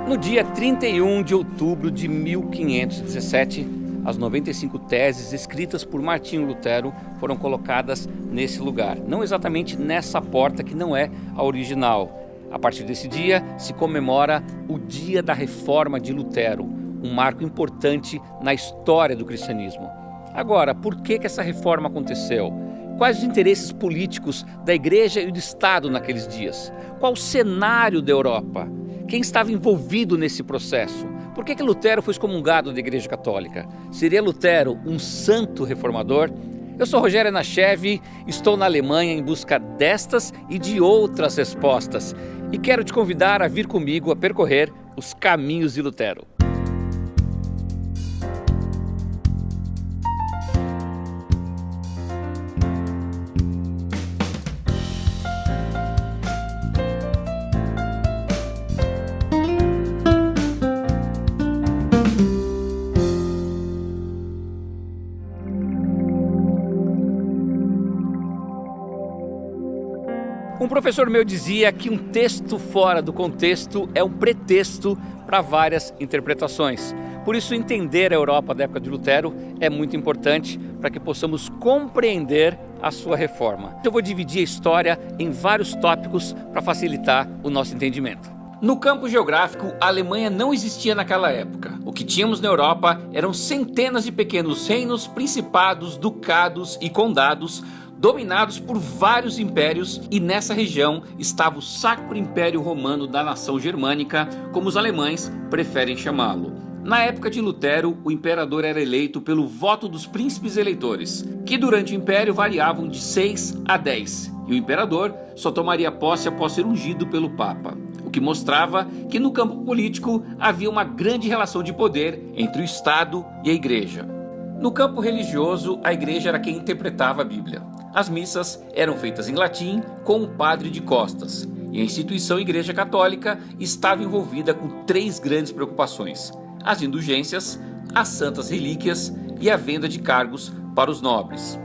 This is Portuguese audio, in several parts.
No dia 31 de outubro de 1517, as 95 teses escritas por Martinho Lutero foram colocadas nesse lugar. Não exatamente nessa porta que não é a original. A partir desse dia se comemora o Dia da Reforma de Lutero, um marco importante na história do cristianismo. Agora, por que essa reforma aconteceu? Quais os interesses políticos da Igreja e do Estado naqueles dias? Qual o cenário da Europa? Quem estava envolvido nesse processo? Por que Lutero foi excomungado da Igreja Católica? Seria Lutero um santo reformador? Eu sou Rogério Nachev, estou na Alemanha em busca destas e de outras respostas. E quero te convidar a vir comigo a percorrer os caminhos de Lutero. Um professor meu dizia que um texto fora do contexto é um pretexto para várias interpretações. Por isso, entender a Europa da época de Lutero é muito importante para que possamos compreender a sua reforma. Eu vou dividir a história em vários tópicos para facilitar o nosso entendimento. No campo geográfico, a Alemanha não existia naquela época. O que tínhamos na Europa eram centenas de pequenos reinos, principados, ducados e condados, dominados por vários impérios, e nessa região estava o Sacro Império Romano da nação germânica, como os alemães preferem chamá-lo. Na época de Lutero, o imperador era eleito pelo voto dos príncipes eleitores, que durante o império variavam de 6 a 10, e o imperador só tomaria posse após ser ungido pelo Papa, o que mostrava que no campo político havia uma grande relação de poder entre o Estado e a Igreja. No campo religioso, a Igreja era quem interpretava a Bíblia. As missas eram feitas em latim com o padre de costas, e a instituição Igreja Católica estava envolvida com 3 grandes preocupações: as indulgências, as santas relíquias e a venda de cargos para os nobres.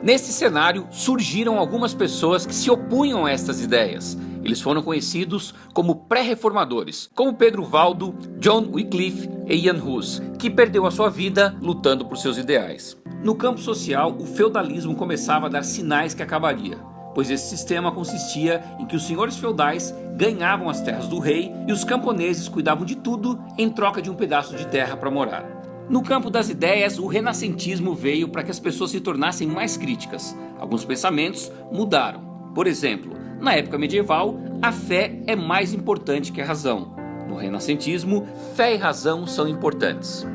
Nesse cenário surgiram algumas pessoas que se opunham a estas ideias. Eles foram conhecidos como pré-reformadores, como Pedro Valdo, John Wycliffe e Jan Hus, que perdeu a sua vida lutando por seus ideais. No campo social, o feudalismo começava a dar sinais que acabaria, pois esse sistema consistia em que os senhores feudais ganhavam as terras do rei e os camponeses cuidavam de tudo em troca de um pedaço de terra para morar. No campo das ideias, o renascentismo veio para que as pessoas se tornassem mais críticas. Alguns pensamentos mudaram. Por exemplo, na época medieval, a fé é mais importante que a razão. No renascentismo, fé e razão são importantes.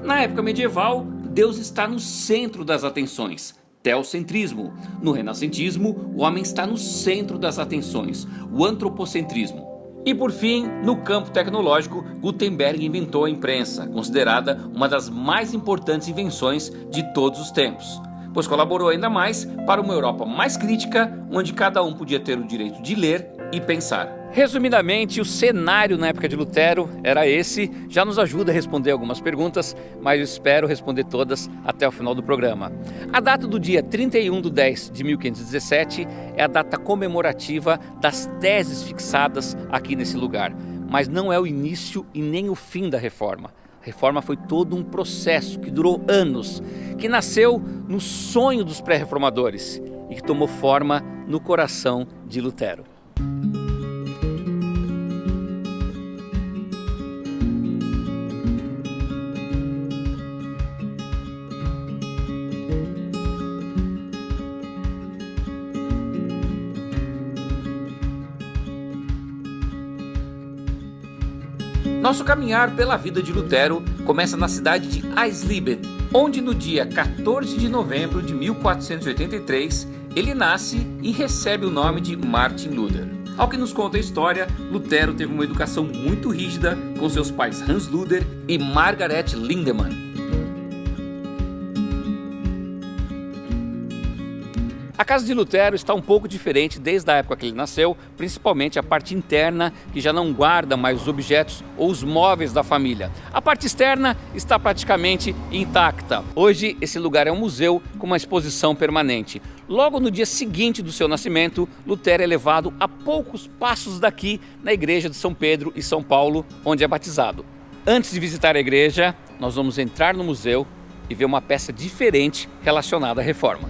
Na época medieval, Deus está no centro das atenções, teocentrismo. No renascentismo, o homem está no centro das atenções, o antropocentrismo. E por fim, no campo tecnológico, Gutenberg inventou a imprensa, considerada uma das mais importantes invenções de todos os tempos, pois colaborou ainda mais para uma Europa mais crítica, onde cada um podia ter o direito de ler e pensar. Resumidamente, o cenário na época de Lutero era esse. Já nos ajuda a responder algumas perguntas, mas eu espero responder todas até o final do programa. A data do dia 31/10/1517 é a data comemorativa das teses fixadas aqui nesse lugar, mas não é o início e nem o fim da reforma. A reforma foi todo um processo que durou anos, que nasceu no sonho dos pré-reformadores e que tomou forma no coração de Lutero. Nosso caminhar pela vida de Lutero começa na cidade de Eisleben, onde no dia 14 de novembro de 1483 ele nasce e recebe o nome de Martin Luther. Ao que nos conta a história, Lutero teve uma educação muito rígida com seus pais Hans Luther e Margaret Lindemann. A casa de Lutero está um pouco diferente desde a época que ele nasceu, principalmente a parte interna, que já não guarda mais os objetos ou os móveis da família. A parte externa está praticamente intacta. Hoje esse lugar é um museu com uma exposição permanente. Logo no dia seguinte do seu nascimento, Lutero é levado a poucos passos daqui na igreja de São Pedro e São Paulo, onde é batizado. Antes de visitar a igreja, nós vamos entrar no museu e ver uma peça diferente relacionada à reforma.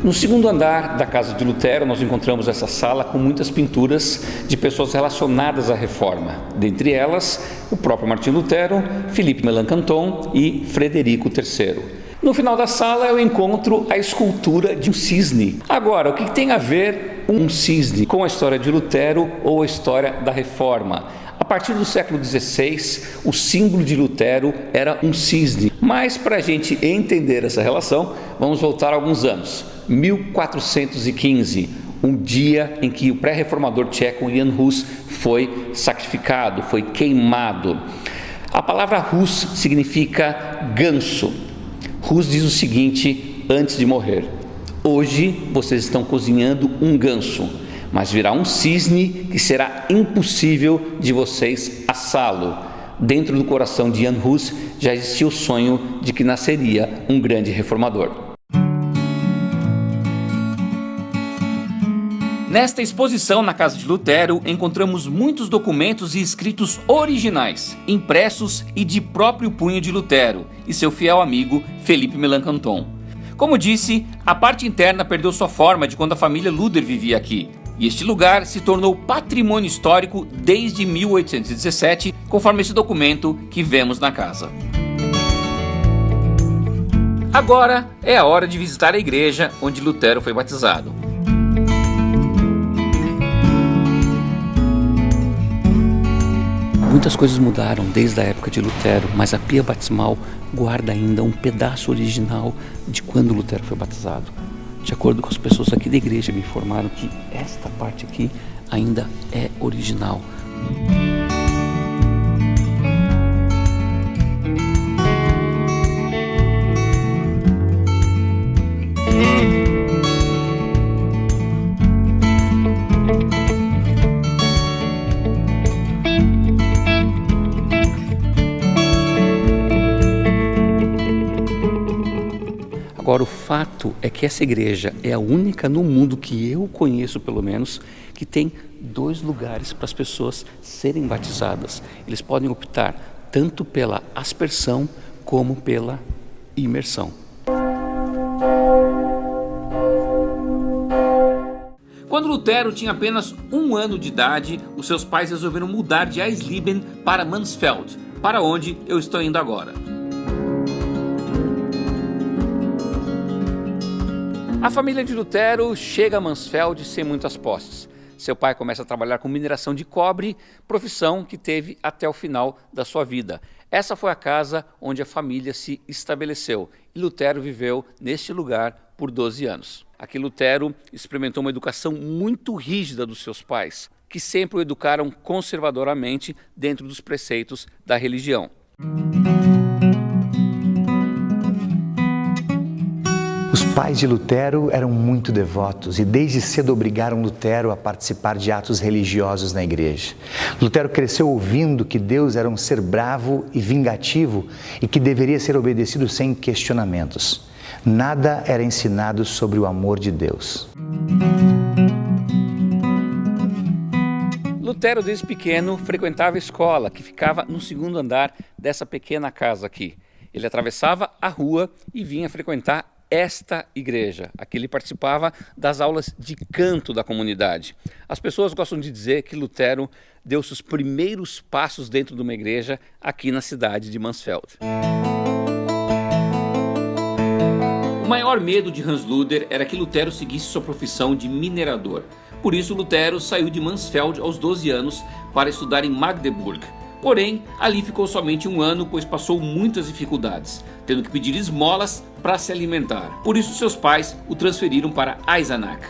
No segundo andar da casa de Lutero, nós encontramos essa sala com muitas pinturas de pessoas relacionadas à reforma. Dentre elas, o próprio Martinho Lutero, Philippe Melanchthon e Frederico III. No final da sala eu encontro a escultura de um cisne. Agora, o que tem a ver um cisne com a história de Lutero ou a história da reforma? A partir do século XVI, o símbolo de Lutero era um cisne. Mas para a gente entender essa relação, vamos voltar alguns anos. 1415, um dia em que o pré-reformador tcheco Jan Hus foi sacrificado, foi queimado. A palavra Hus significa ganso. Hus diz o seguinte antes de morrer: hoje vocês estão cozinhando um ganso, mas virá um cisne que será impossível de vocês assá-lo. Dentro do coração de Jan Hus já existia o sonho de que nasceria um grande reformador. Nesta exposição na casa de Lutero, encontramos muitos documentos e escritos originais, impressos e de próprio punho de Lutero e seu fiel amigo Philippe Melanchthon. Como disse, a parte interna perdeu sua forma de quando a família Luder vivia aqui, e este lugar se tornou patrimônio histórico desde 1817, conforme esse documento que vemos na casa. Agora é a hora de visitar a igreja onde Lutero foi batizado. Muitas coisas mudaram desde a época de Lutero, mas a pia batismal guarda ainda um pedaço original de quando Lutero foi batizado. De acordo com as pessoas aqui da igreja, me informaram que esta parte aqui ainda é original. Agora, o fato é que essa igreja é a única no mundo que eu conheço, pelo menos, que tem 2 lugares para as pessoas serem batizadas. Eles podem optar tanto pela aspersão como pela imersão. Quando Lutero tinha apenas 1 ano de idade, os seus pais resolveram mudar de Eisleben para Mansfeld, para onde eu estou indo agora. A família de Lutero chega a Mansfeld sem muitas posses. Seu pai começa a trabalhar com mineração de cobre, profissão que teve até o final da sua vida. Essa foi a casa onde a família se estabeleceu e Lutero viveu neste lugar por 12 anos. Aqui Lutero experimentou uma educação muito rígida dos seus pais, que sempre o educaram conservadoramente dentro dos preceitos da religião. Os pais de Lutero eram muito devotos e desde cedo obrigaram Lutero a participar de atos religiosos na igreja. Lutero cresceu ouvindo que Deus era um ser bravo e vingativo e que deveria ser obedecido sem questionamentos. Nada era ensinado sobre o amor de Deus. Lutero, desde pequeno, frequentava a escola, que ficava no 2º andar dessa pequena casa aqui. Ele atravessava a rua e vinha frequentar esta igreja. Aqui ele participava das aulas de canto da comunidade. As pessoas gostam de dizer que Lutero deu seus primeiros passos dentro de uma igreja aqui na cidade de Mansfeld. O maior medo de Hans Luder era que Lutero seguisse sua profissão de minerador. Por isso Lutero saiu de Mansfeld aos 12 anos para estudar em Magdeburg. Porém, ali ficou somente 1 ano, pois passou muitas dificuldades, tendo que pedir esmolas para se alimentar. Por isso seus pais o transferiram para Eisenach.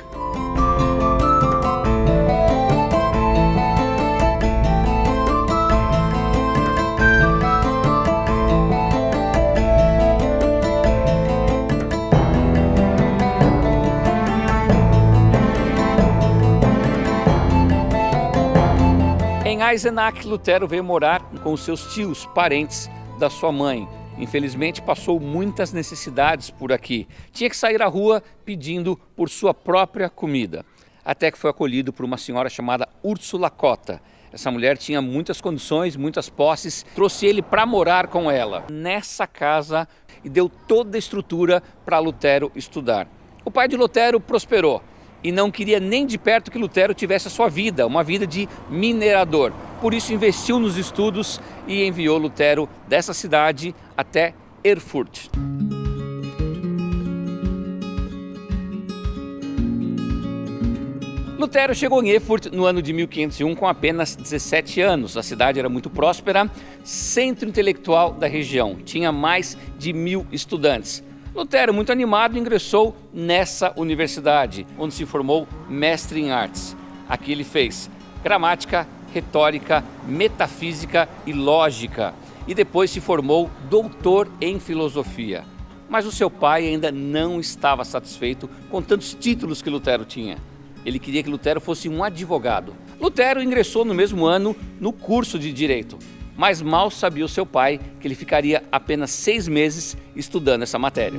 Em Eisenach, Lutero veio morar com os seus tios, parentes da sua mãe. Infelizmente, passou muitas necessidades por aqui. Tinha que sair à rua pedindo por sua própria comida. Até que foi acolhido por uma senhora chamada Úrsula Cotta. Essa mulher tinha muitas condições, muitas posses, trouxe ele para morar com ela nessa casa e deu toda a estrutura para Lutero estudar. O pai de Lutero prosperou e não queria nem de perto que Lutero tivesse a sua vida, uma vida de minerador. Por isso investiu nos estudos e enviou Lutero dessa cidade até Erfurt. Lutero chegou em Erfurt no ano de 1501 com apenas 17 anos. A cidade era muito próspera, centro intelectual da região. Tinha mais de 1000 estudantes. Lutero, muito animado, ingressou nessa universidade, onde se formou mestre em artes. Aqui ele fez gramática, retórica, metafísica e lógica. E depois se formou doutor em filosofia. Mas o seu pai ainda não estava satisfeito com tantos títulos que Lutero tinha. Ele queria que Lutero fosse um advogado. Lutero ingressou no mesmo ano no curso de Direito, mas mal sabia o seu pai que ele ficaria apenas 6 meses estudando essa matéria.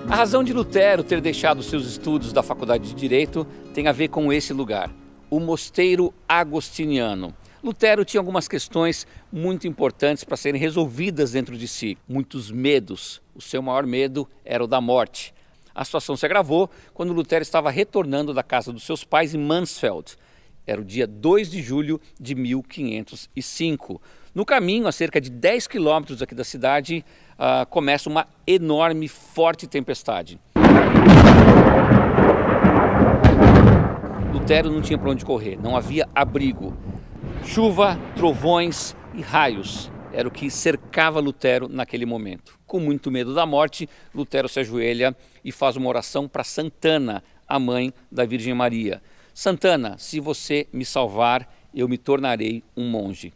A razão de Lutero ter deixado seus estudos da Faculdade de Direito tem a ver com esse lugar, o Mosteiro Agostiniano. Lutero tinha algumas questões muito importantes para serem resolvidas dentro de si, muitos medos. O seu maior medo era o da morte. A situação se agravou quando Lutero estava retornando da casa dos seus pais em Mansfeld. Era o dia 2 de julho de 1505. No caminho, a cerca de 10 quilômetros aqui da cidade, começa uma enorme, forte tempestade. Lutero não tinha para onde correr, não havia abrigo. Chuva, trovões e raios era o que cercava Lutero naquele momento. Com muito medo da morte, Lutero se ajoelha e faz uma oração para Santana, a mãe da Virgem Maria. Santana, se você me salvar, eu me tornarei um monge.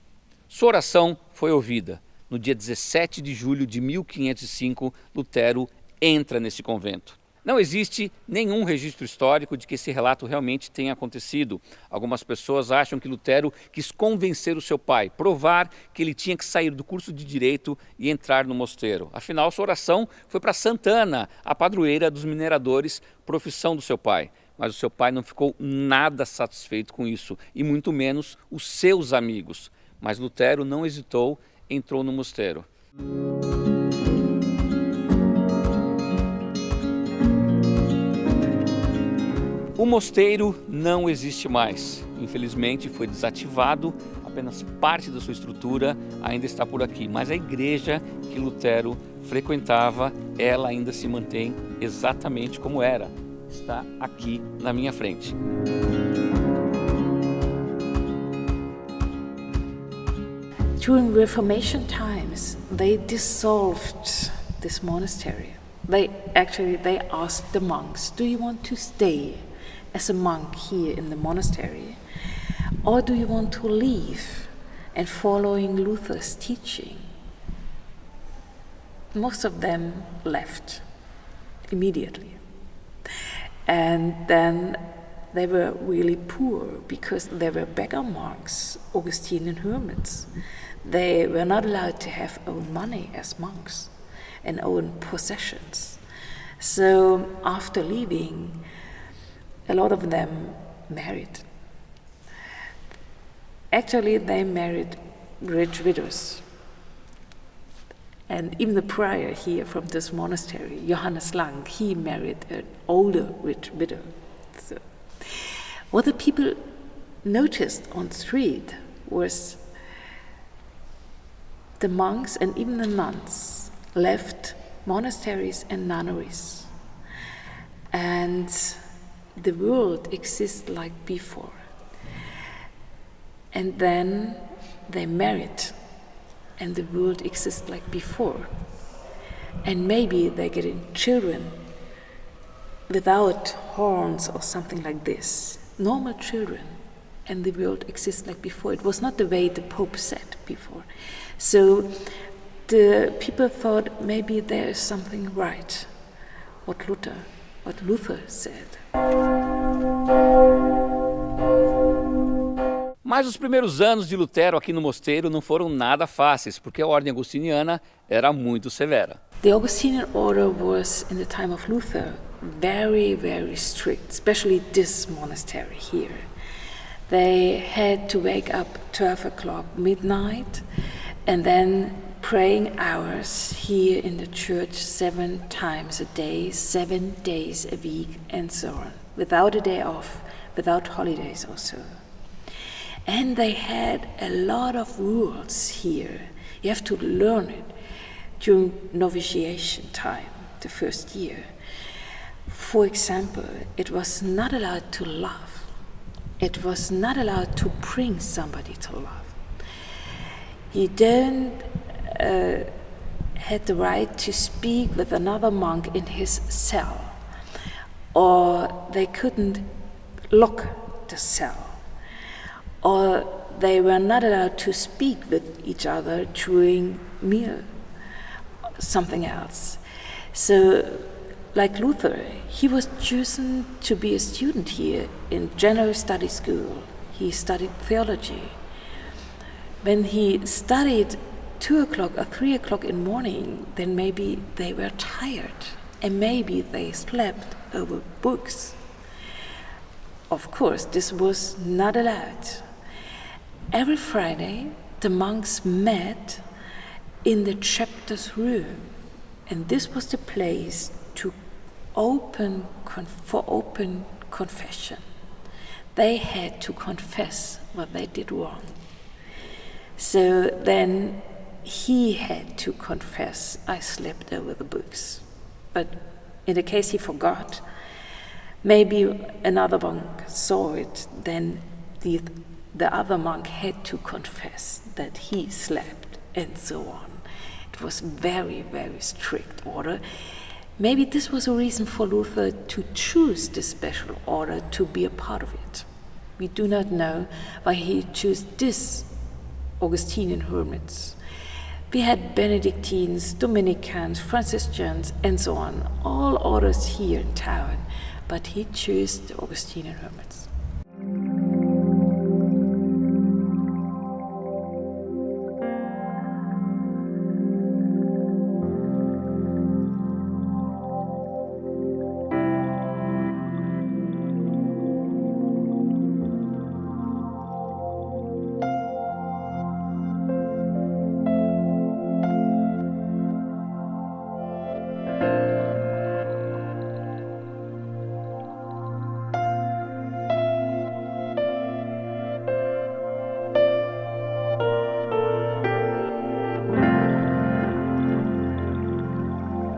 Sua oração foi ouvida. No dia 17 de julho de 1505, Lutero entra nesse convento. Não existe nenhum registro histórico de que esse relato realmente tenha acontecido. Algumas pessoas acham que Lutero quis convencer o seu pai, provar que ele tinha que sair do curso de Direito e entrar no mosteiro. Afinal, sua oração foi para Santana, a padroeira dos mineradores, profissão do seu pai. Mas o seu pai não ficou nada satisfeito com isso, e muito menos os seus amigos. Mas Lutero não hesitou, entrou no mosteiro. O mosteiro não existe mais. Infelizmente foi desativado, apenas parte da sua estrutura ainda está por aqui. Mas a igreja que Lutero frequentava, ela ainda se mantém exatamente como era. Está aqui na minha frente. During Reformation times, they dissolved this monastery. They asked the monks, do you want to stay as a monk here in the monastery? Or do you want to leave and following Luther's teaching? Most of them left immediately. And then they were really poor because they were beggar monks, Augustinian hermits. They were not allowed to have own money as monks and own possessions. So after leaving, a lot of them married. Actually, they married rich widows. And even the prior here from this monastery, Johannes Lang, he married an older rich widow. So, what the people noticed on the street was the monks and even the nuns left monasteries and nunneries. And the world exists like before. And then they married, and the world exists like before. And maybe they're getting children without horns or something like this. Normal children, and the world exists like before. It was not the way the Pope said before. So the people thought maybe there is something right, what Luther said. Mas os primeiros anos de Lutero aqui no mosteiro não foram nada fáceis, porque a ordem agostiniana era muito severa. The Augustinian order was, in the time of Luther, very, very strict, especially this monastery here. They had to wake up 12 o'clock midnight and then praying hours here in the church 7 times a day, 7 days a week, and so on, without a day off, without holidays also. And they had a lot of rules here. You have to learn it during novitiation time, the first year. For example, it was not allowed to laugh. It was not allowed to bring somebody to laugh. You don't had the right to speak with another monk in his cell, or they couldn't lock the cell, or they were not allowed to speak with each other during meal, something else. So, like Luther, he was chosen to be a student here in General Study School. He studied theology. When he studied 2 o'clock or 3 o'clock in the morning, then maybe they were tired and maybe they slept over books. Of course, this was not allowed. Every Friday, the monks met in the chapter's room, and this was the place to for open confession. They had to confess what they did wrong. So then he had to confess, I slept over the books. But in the case he forgot, maybe another monk saw it, then the other monk had to confess that he slept, and so on. It was very, very strict order. Maybe this was a reason for Luther to choose this special order to be a part of it. We do not know why he chose this Augustinian hermits. We had Benedictines, Dominicans, Franciscans, and so on, all orders here in town, but he chose the Augustinian hermits.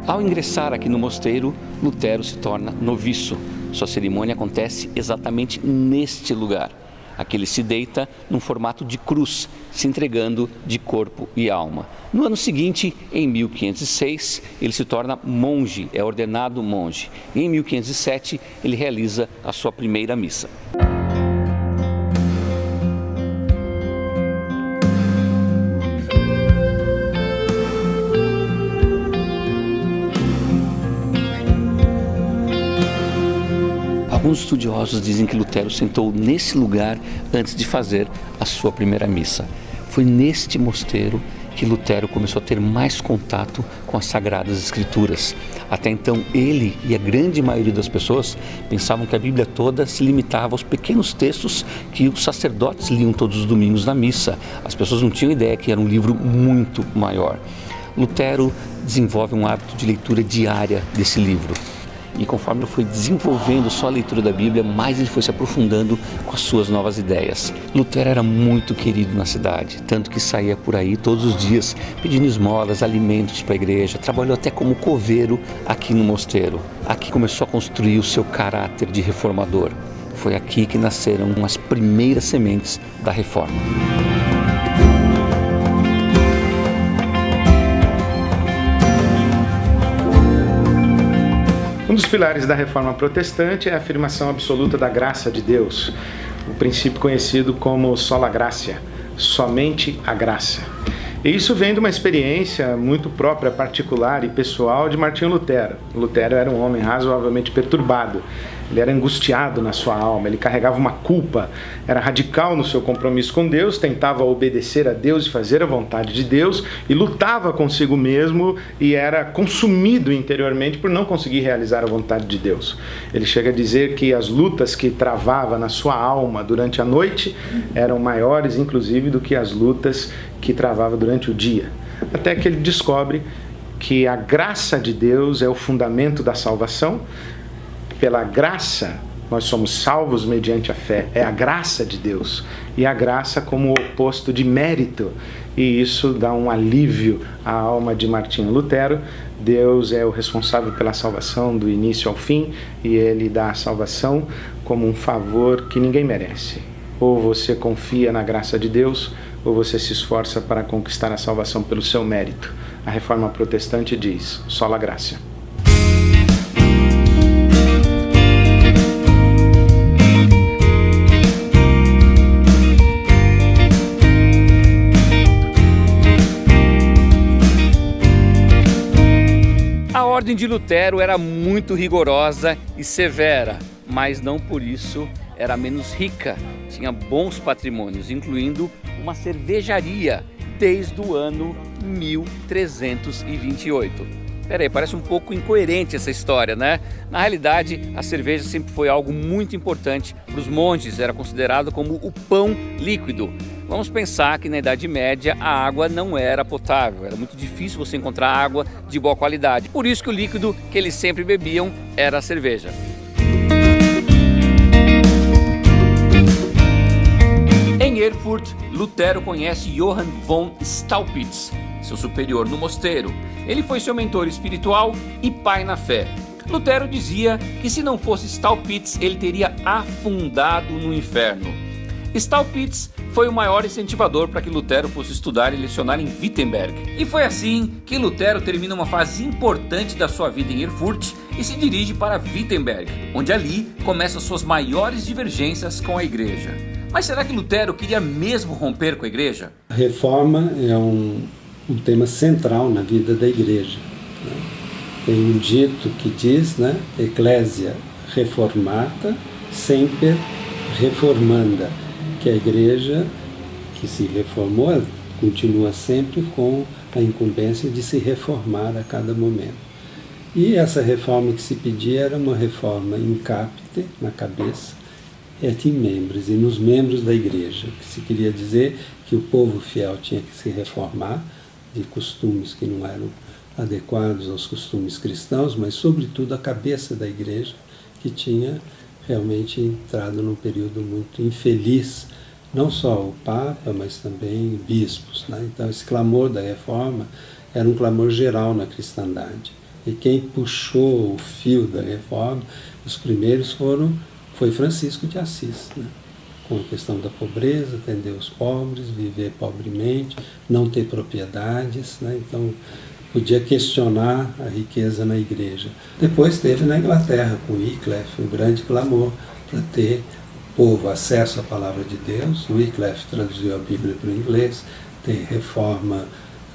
Ao ingressar aqui no mosteiro, Lutero se torna noviço. Sua cerimônia acontece exatamente neste lugar. Aqui ele se deita num formato de cruz, se entregando de corpo e alma. No ano seguinte, em 1506, ele se torna monge, é ordenado monge. E em 1507, ele realiza a sua primeira missa. Alguns estudiosos dizem que Lutero sentou nesse lugar antes de fazer a sua primeira missa. Foi neste mosteiro que Lutero começou a ter mais contato com as Sagradas Escrituras. Até então, ele e a grande maioria das pessoas pensavam que a Bíblia toda se limitava aos pequenos textos que os sacerdotes liam todos os domingos na missa. As pessoas não tinham ideia que era um livro muito maior. Lutero desenvolve um hábito de leitura diária desse livro. E conforme ele foi desenvolvendo só a leitura da Bíblia, mais ele foi se aprofundando com as suas novas ideias. Lutero era muito querido na cidade, tanto que saía por aí todos os dias pedindo esmolas, alimentos para a igreja, trabalhou até como coveiro aqui no mosteiro. Aqui começou a construir o seu caráter de reformador. Foi aqui que nasceram as primeiras sementes da reforma. Um dos pilares da reforma protestante é a afirmação absoluta da graça de Deus, o princípio conhecido como sola gratia, somente a graça. E isso vem de uma experiência muito própria, particular e pessoal de Martinho Lutero. Lutero era um homem razoavelmente perturbado, ele era angustiado na sua alma, ele carregava uma culpa, era radical no seu compromisso com Deus, tentava obedecer a Deus e fazer a vontade de Deus e lutava consigo mesmo e era consumido interiormente por não conseguir realizar a vontade de Deus. Ele chega a dizer que as lutas que travava na sua alma durante a noite eram maiores, inclusive, do que as lutas que travava durante o dia. Até que ele descobre que a graça de Deus é o fundamento da salvação. Pela graça, nós somos salvos mediante a fé. É a graça de Deus. E a graça como o oposto de mérito. E isso dá um alívio à alma de Martinho Lutero. Deus é o responsável pela salvação do início ao fim. E Ele dá a salvação como um favor que ninguém merece. Ou você confia na graça de Deus, ou você se esforça para conquistar a salvação pelo seu mérito. A reforma protestante diz, sola gratia. A ordem de Lutero era muito rigorosa e severa, mas não por isso era menos rica. Tinha bons patrimônios, incluindo uma cervejaria desde o ano 1328. Peraí, parece um pouco incoerente essa história, né? Na realidade, a cerveja sempre foi algo muito importante para os monges, era considerado como o pão líquido. Vamos pensar que na Idade Média a água não era potável, era muito difícil você encontrar água de boa qualidade. Por isso que o líquido que eles sempre bebiam era a cerveja. Em Erfurt, Lutero conhece Johann von Staupitz, seu superior no mosteiro. Ele foi seu mentor espiritual e pai na fé. Lutero dizia que se não fosse Staupitz, ele teria afundado no inferno. Staupitz foi o maior incentivador para que Lutero fosse estudar e lecionar em Wittenberg. E foi assim que Lutero termina uma fase importante da sua vida em Erfurt e se dirige para Wittenberg, onde ali começam suas maiores divergências com a igreja. Mas será que Lutero queria mesmo romper com a igreja? A reforma é um tema central na vida da igreja. Tem um dito que diz, Ecclesia reformata semper reformanda, que a igreja que se reformou, ela continua sempre com a incumbência de se reformar a cada momento. E essa reforma que se pedia era uma reforma in capite, na cabeça, et in membris, e nos membros da igreja, que se queria dizer que o povo fiel tinha que se reformar de costumes que não eram adequados aos costumes cristãos, mas sobretudo a cabeça da igreja, que tinha realmente entrado num período muito infeliz, não só o Papa, mas também bispos. Então esse clamor da reforma era um clamor geral na cristandade. E quem puxou o fio da reforma, os primeiros foi Francisco de Assis, com a questão da pobreza, atender os pobres, viver pobremente, não ter propriedades, então podia questionar a riqueza na igreja. Depois teve na Inglaterra, com Wycliffe, um grande clamor para ter o povo acesso à palavra de Deus. Wycliffe traduziu a Bíblia para o inglês, tem reforma,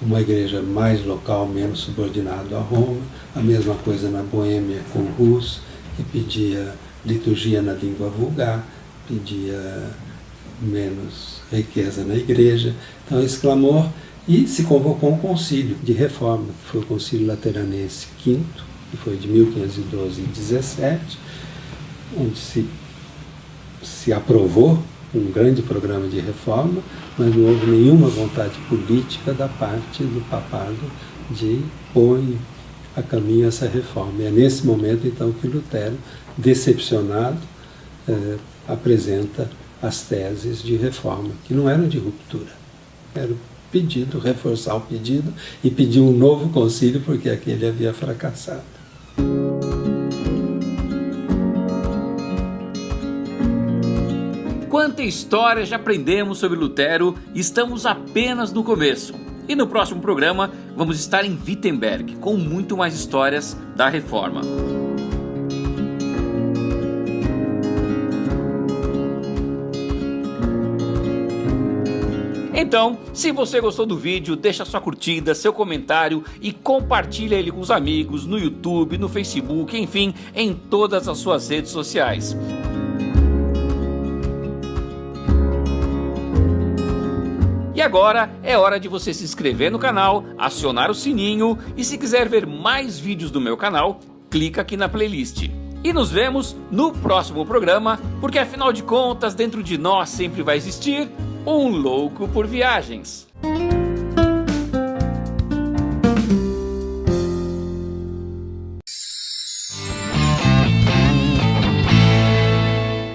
uma igreja mais local, menos subordinado a Roma, a mesma coisa na Boêmia com Hus, que pedia liturgia na língua vulgar, pedia menos riqueza na igreja. Então esse clamor, e se convocou um concílio de reforma, que foi o Concílio Lateranense V, que foi de 1512 e 17, onde se aprovou um grande programa de reforma, mas não houve nenhuma vontade política da parte do papado de pôr a caminho essa reforma. E é nesse momento, então, que Lutero, decepcionado, apresenta as teses de reforma, que não eram de ruptura, era o pedido, reforçar o pedido e pedir um novo concílio, porque aquele havia fracassado. Quanta história já aprendemos sobre Lutero e estamos apenas no começo. E no próximo programa vamos estar em Wittenberg com muito mais histórias da Reforma. Então, se você gostou do vídeo, deixa sua curtida, seu comentário e compartilha ele com os amigos no YouTube, no Facebook, enfim, em todas as suas redes sociais. E agora é hora de você se inscrever no canal, acionar o sininho e se quiser ver mais vídeos do meu canal, clica aqui na playlist. E nos vemos no próximo programa, porque afinal de contas, dentro de nós sempre vai existir um louco por viagens.